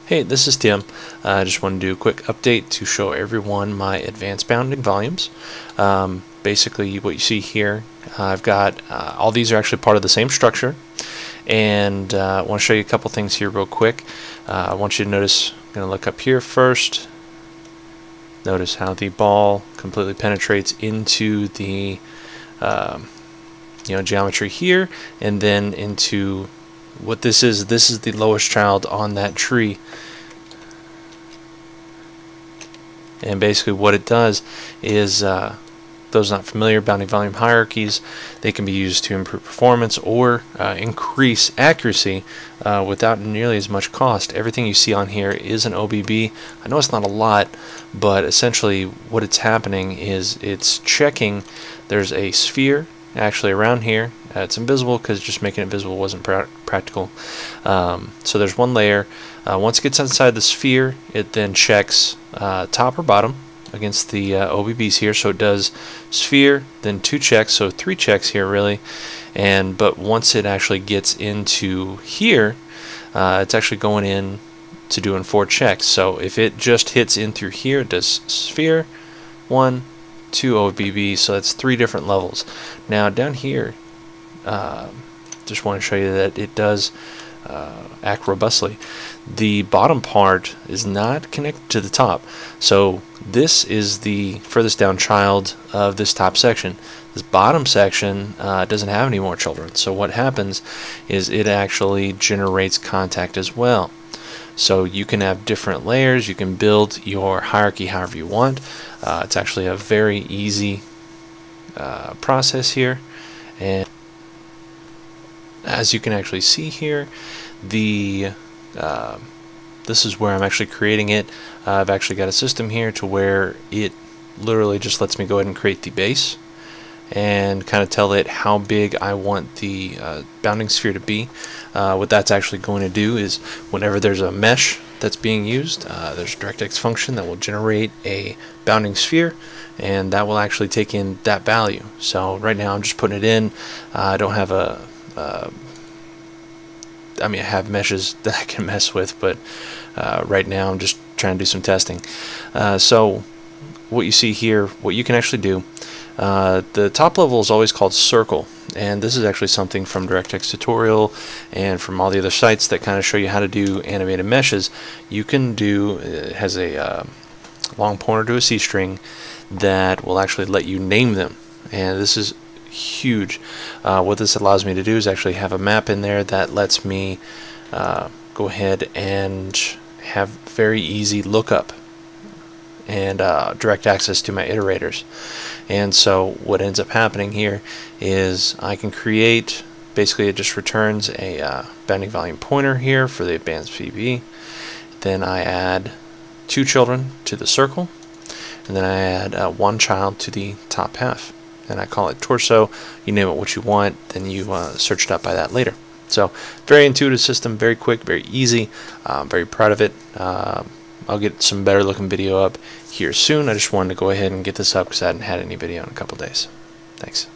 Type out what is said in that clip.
Hey, this is Tim. I just want to do a quick update to show everyone my advanced bounding volumes. Basically, what you see here, I've got all these are actually part of the same structure, and I want to show you a couple things here real quick. I want you to notice, I'm going to look up here first. Notice how the ball completely penetrates into the geometry here, and then into what this is. This is the lowest child on that tree, and basically what it does is, those not familiar, bounding volume hierarchies, they can be used to improve performance or increase accuracy without nearly as much cost. Everything you see on here is an OBB. I know it's not a lot, but essentially what it's happening is it's checking. There's a sphere actually around here. It's invisible because just making it visible wasn't practical. So there's one layer. Once it gets inside the sphere, it then checks top or bottom against the OBBs here. So it does sphere, then 2 checks, so 3 checks here really. But once it actually gets into here, it's actually going in to doing 4 checks. So if it just hits in through here, it does sphere, 1, 2 OBB, so that's 3 different levels. Now down here, just want to show you that it does act robustly. The bottom part is not connected to the top, so this is the furthest down child of this top section. This bottom section doesn't have any more children, so what happens is it actually generates contact as well. So you can have different layers, you can build your hierarchy however you want. It's actually a very easy process here, and as you can actually see here, this is where I'm actually creating it. I've actually got a system here to where it literally just lets me go ahead and create the base and kind of tell it how big I want the bounding sphere to be. What that's actually going to do is whenever there's a mesh that's being used, there's a DirectX function that will generate a bounding sphere, and that will actually take in that value. So right now I'm just putting it in. I don't have I have meshes that I can mess with, but right now I'm just trying to do some testing. So what you see here, what you can actually do, the top level is always called circle, and this is actually something from DirectX tutorial and from all the other sites that kind of show you how to do animated meshes. You can do, it has a long pointer to a C string that will actually let you name them, and this is huge. What this allows me to do is actually have a map in there that lets me go ahead and have very easy lookup and direct access to my iterators. And so what ends up happening here is I can create, basically it just returns a bounding volume pointer here for the advanced PB. Then I add 2 children to the circle, and then I add 1 child to the top half, and I call it torso. You name it what you want, then you search it up by that later. So very intuitive system, very quick, very easy. I'm very proud of it. I'll get some better looking video up here soon. I just wanted to go ahead and get this up because I hadn't had any video in a couple days. Thanks.